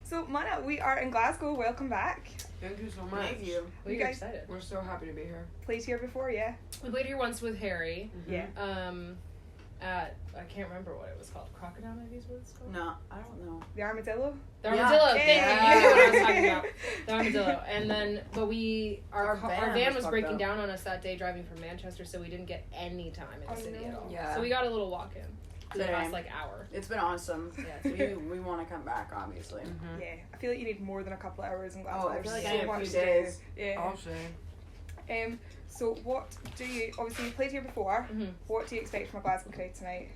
So, Mana, we are in Glasgow. Welcome back. Thank you so much. Thank you. You We're guys- excited. We're so happy to be here. Played here before, yeah? We played here once with Harry. Yeah. At I can't remember what it was called. Crocodile, maybe is what it's called. No, I don't know. The Armadillo? The Yeah. Armadillo. Yeah. Thank you. You knew what I was talking about. The Armadillo. And then, but our van van was was fucked breaking up. down on us that day driving from Manchester, so we didn't get any time in the Oh, city no. at all. Yeah. So we got a little walk in. For the Same. last hour. It's been awesome. Yeah. we want to come back, obviously. Mm-hmm. Yeah. I feel like you need more than a couple of hours in Glasgow. Oh, I feel There's like so I need a much few to do. days. Yeah. I'll say. So what do you, obviously you played here before, Mhm. what do you expect from a Glasgow crowd tonight?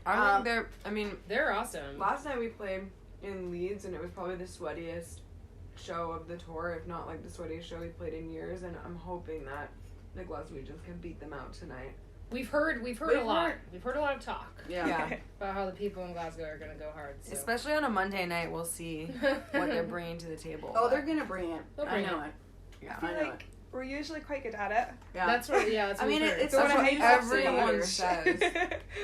I think They're awesome. last night we played in Leeds and it was probably the sweatiest show of the tour, if not like the sweatiest show we've played in years, and I'm hoping that the Glaswegians can beat them out tonight. We've heard a lot. We've heard a lot of talk Yeah. about how the people in Glasgow are gonna go hard. So. Especially on a Monday night, we'll see what they're bringing to the table. Oh, they're gonna bring it. They'll I bring know it. Yeah. I feel I know like we're usually quite good at it. Yeah. That's what. Yeah, that's I what mean, we've heard. it's Don't what wanna hate us everyone either. says.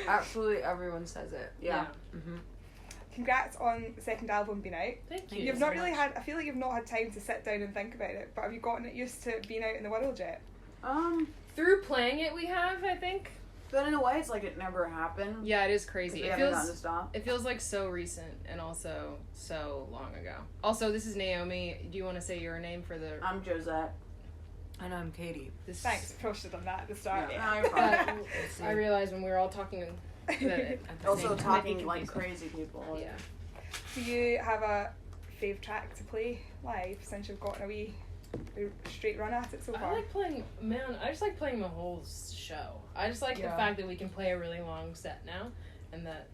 Absolutely everyone says it. yeah. Mm-hmm. Congrats on the second album being out. Thank you. You've so not really much. had, I feel like you've not had time to sit down and think about it, but have you gotten it used to being out in the world yet? Through playing it, we have. I think. But in a way, it's like it never happened. Yeah, it is 'Cause crazy. we It haven't gotten feels. to stop. It feels like so recent and also so long ago. Also, this is Naomi. Do you want to say your name for the? I'm Josette. And I'm Katie. This, Thanks, probably should have done that at the start. Yeah. Yeah. No, you're fine. I realized when we were all talking that it, at the Also same time, talking might be like confusing. crazy people. Yeah. Do you have a fave track to play live since you've gotten a wee straight run at it so I far? like playing. Man, I just like playing the whole show. I just like the Yeah. fact that we can play a really long set now, and that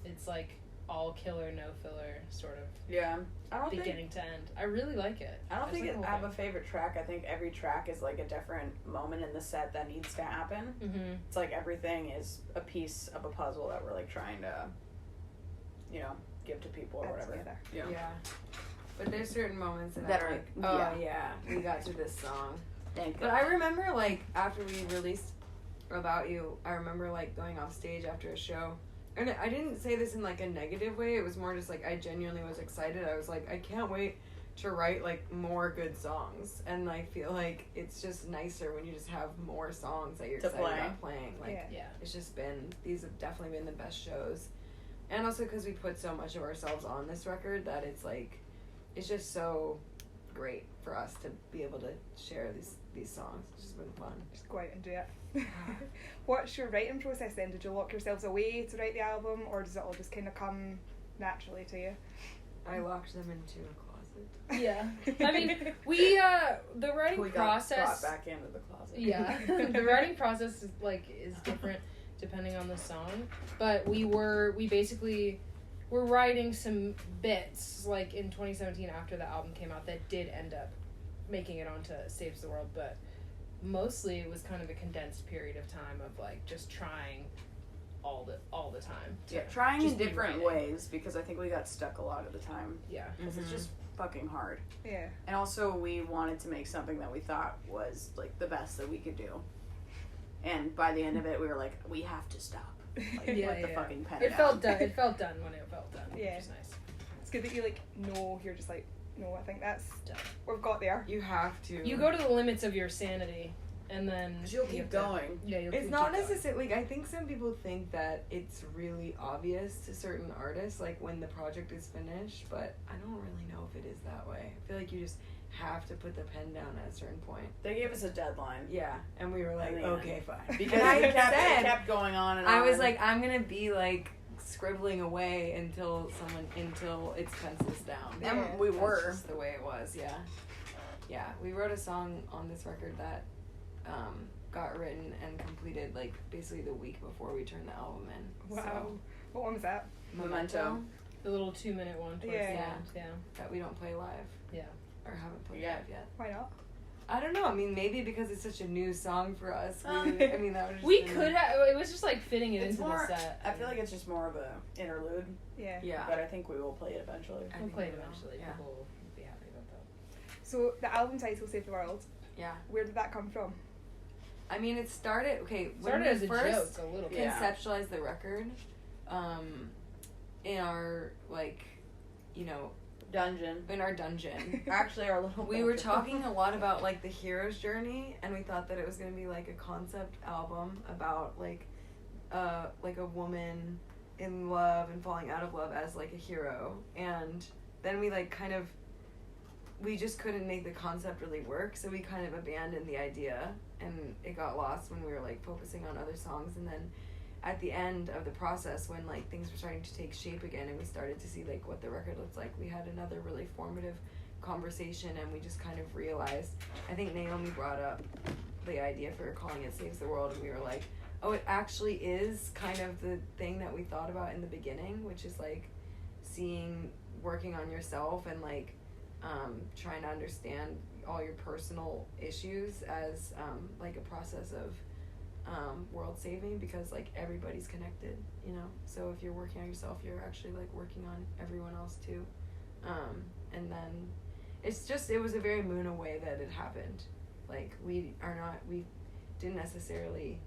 it's like all killer, no filler, sort of Yeah. I don't beginning to end. I really like it. I don't just think like the I whole have a favorite track. I think every track is like a different moment in the set that needs to happen. thing. Mm-hmm. It's like everything is a piece of a puzzle that we're like trying to, give to people or Add whatever. together. Yeah. But there's certain moments That I'm are- like, oh yeah, we got to this song. Thank But I remember, like, after we released About You, I remember, like, going off stage after a show. And I didn't say this in, like, a negative way. It was more just, like, I genuinely was excited. I was like, I can't wait to write, like, more good songs. And I feel like it's just nicer when you just have more songs that you're To excited play. about playing. Like, Yeah. Yeah. it's just been, these have definitely been the best shows. And also because we put so much of ourselves on this record that it's, like, it's just so great for us to be able to share these songs. It's just been fun. Just go out and do it. What's your writing process then? Did you lock yourselves away to write the album, or does it all just kind of come naturally to you? I locked them into a closet. Yeah. I mean, we the writing we process. got brought back into the closet. Yeah, the writing process is different depending on the song, but we basically were writing some bits like in 2017 after the album came out that did end up making it onto Saves the World, but mostly it was kind of a condensed period of time of like just trying all the time. Yeah, trying just in be different writing. ways because I think we got stuck a lot of the time Yeah. because it's just fucking hard. Yeah. And also we wanted to make something that we thought was like the best that we could do. And by the end of it, we were like, we have to stop. Like, Yeah, let the yeah. fucking pen It down. felt done. It felt done when it felt done. Yeah. Which is nice. It's good that you you're just like, no, I think that's Done. we've got there. You have to. You go to the limits of your sanity, and then 'Cause you'll you keep have to- going. Yeah, you'll It's keep not going. necessarily, like, I think some people think that it's really obvious to certain artists, like, when the project is finished, but I don't really know if it is that way. I feel like you just have to put the pen down at a certain point. They gave us a deadline. Yeah, and we were like, And then- okay, fine. Because I it said- kept going on and on. I was like, I'm gonna be, like, scribbling away until it's pencils down. And Yeah. we That's were. just the way it was, yeah. Yeah, we wrote a song on this record that got written and completed, like, basically the week before we turned the album in. Wow. So, What one was that? Memento. The little 2-minute one towards Yeah. the end. Yeah. That we don't play live. Yeah. Or haven't played Yeah. live yet. Why not? I don't know. I mean, maybe because it's such a new song for us. I mean, that would just We been, could like, have. It was just like fitting it It's into more, the set. I feel like it's just more of a interlude, Yeah. Yeah. but I think we will play it eventually. I We'll think play we it will, eventually. yeah. People will be happy about that. So the album title "Save the World." Yeah. Where did that come from? I mean, it started, okay, when Started we as a first joke a little bit. Yeah. conceptualized the record, in our, like, you know, dungeon. In our dungeon. Actually, our little. We were talking a lot about like the hero's journey, and we thought that it was gonna be like a concept album about like a woman in love and falling out of love as like a hero, and then we like we just couldn't make the concept really work, so we kind of abandoned the idea, and it got lost when we were like focusing on other songs. And then at the end of the process, when like things were starting to take shape again and we started to see like what the record looked like, we had another really formative conversation, and we just kind of realized, I think Naomi brought up the idea for calling it Saves the World, and we were like, oh, it actually is kind of the thing that we thought about in the beginning, which is like working on yourself and like trying to understand all your personal issues as like a process of world saving, because like everybody's connected, you know. So if you're working on yourself, you're actually like working on everyone else too. And then it was a very Moon way that it happened. Like we didn't necessarily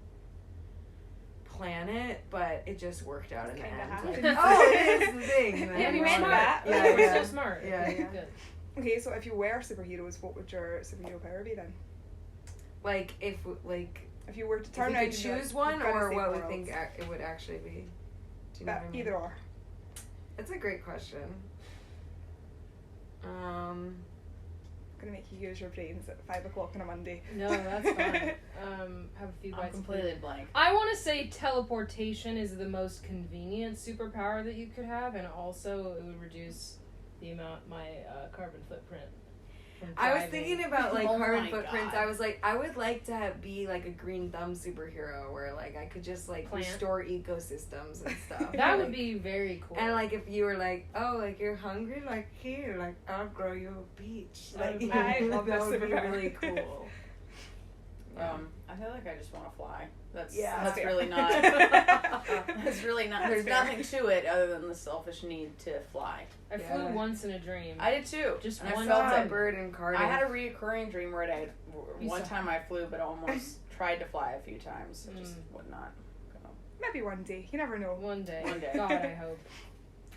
plan it, but it just worked out in the end. Like, oh, it is the thing. Yeah, we meant that. Yeah, We're so smart. Yeah. Good. Okay, so if you were superheroes, what would your superhero power be then? Like if you were to turn we around could and choose one, or what we think it would actually be. Do you know what I mean? Either or. That's a great question. I'm gonna make you use your brains at 5 o'clock on a Monday. No, that's fine. Have a few I'm bites. completely blank. I want to say teleportation is the most convenient superpower that you could have, and also it would reduce the amount my carbon footprint. I was thinking about like Oh carbon my footprints. God. I was like, I would like to be like a green thumb superhero where like I could just like Plant. restore ecosystems and stuff. That would Like, be very cool. And like if you were like, oh, like you're hungry, like here, like I'll grow you a peach. Like I love that this would be superpower. really cool. I feel like I just want to fly. That's fair. really not. That's really not. There's fair. nothing to it other than the selfish need to fly. I flew once in a dream. I did too. Just and one I felt time. it. Bird and Cardiff. I had a reoccurring dream where You one saw- time I flew, but almost tried to fly a few times. It just would not go. Maybe one day. You never know. One day. One day. God, I hope.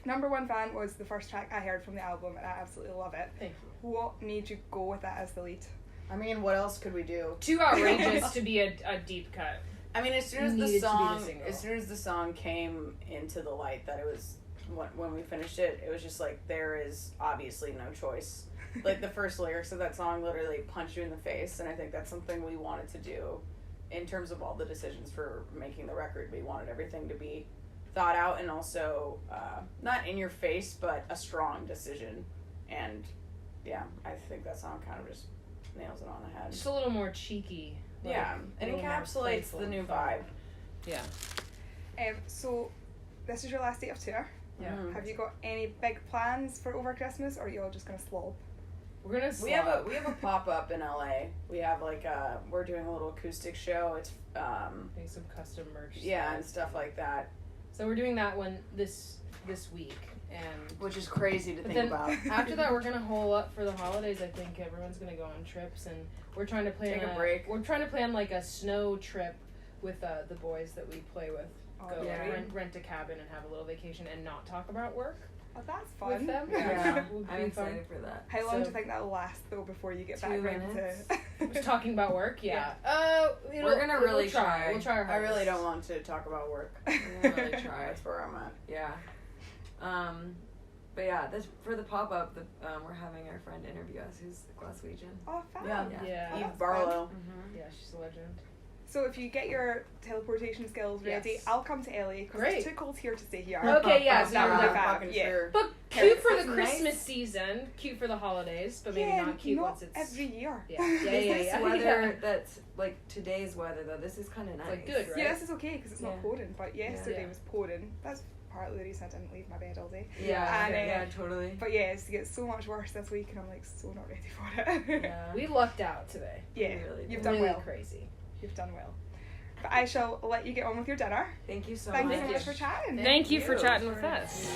Number One Fan was the first track I heard from the album, and I absolutely love it. Thank you. What made you go with that as the lead? I mean, what else could we do? Too outrageous to be a deep cut. I mean, as soon as Needed to be the single. the song came into the light that it was when we finished it, it was just like there is obviously no choice. Like the first lyrics of that song literally punch you in the face, and I think that's something we wanted to do in terms of all the decisions for making the record. We wanted everything to be thought out and also not in your face, but a strong decision. And yeah, I think that song kind of just nails it on the head. Just a little more cheeky. Yeah, it encapsulates the new vibe. Yeah. So, this is your last day of tour. Yeah. Mhm. Have you got any big plans for over Christmas, or are you all just gonna slob? We're gonna We have a pop up in LA. We have like we're doing a little acoustic show. It's make some custom merch. yeah, and stuff like that, So we're doing that one this week, and which is crazy to but think then about. after that we're gonna hole up for the holidays. I think everyone's gonna go on trips, and we're trying to plan Take a break. We're trying to plan like a snow trip with the boys that we play with. Oh, Go yeah. rent a cabin and have a little vacation and not talk about work Oh, that's with fun. them. Yeah, Would I'm be fun. excited for that. How long So- do you think that'll last though before you get 2 back round minutes. to? Just talking about work, yeah. We're gonna really we'll try. try. We'll try our I really hardest. don't want to talk about work. We're gonna really try. That's where I'm at. Yeah. But yeah, for the pop up, we're having our friend interview us, who's a Glaswegian. Oh, fun. Yeah. Yeah. Eve that's Barlow. Mm-hmm. Yeah, she's a legend. So if you get your teleportation skills ready, Yes. I'll come to LA because Great. it's too cold here to stay here. Okay, yeah, That would be I'm fab. fucking Yeah. sure. But cute for the That's nice. Christmas season, cute for the holidays, but maybe Yeah, not cute once it's every year. Yeah, yeah, This yeah. weather that's like today's weather though. This is kind of nice. like good, right? Yeah, this is okay because it's not Yeah. pouring, but yesterday Yeah. was pouring. That's partly the reason I didn't leave my bed all day. Yeah, And, yeah, totally. But yeah, it gets so much worse this week, and I'm like so not ready for it. Yeah. We lucked out today. Yeah, We really you've did. done really well. crazy. You've done well. But I shall let you get on with your dinner. Thank you so Thank much. you so much for chatting. Thank you for you. chatting with us.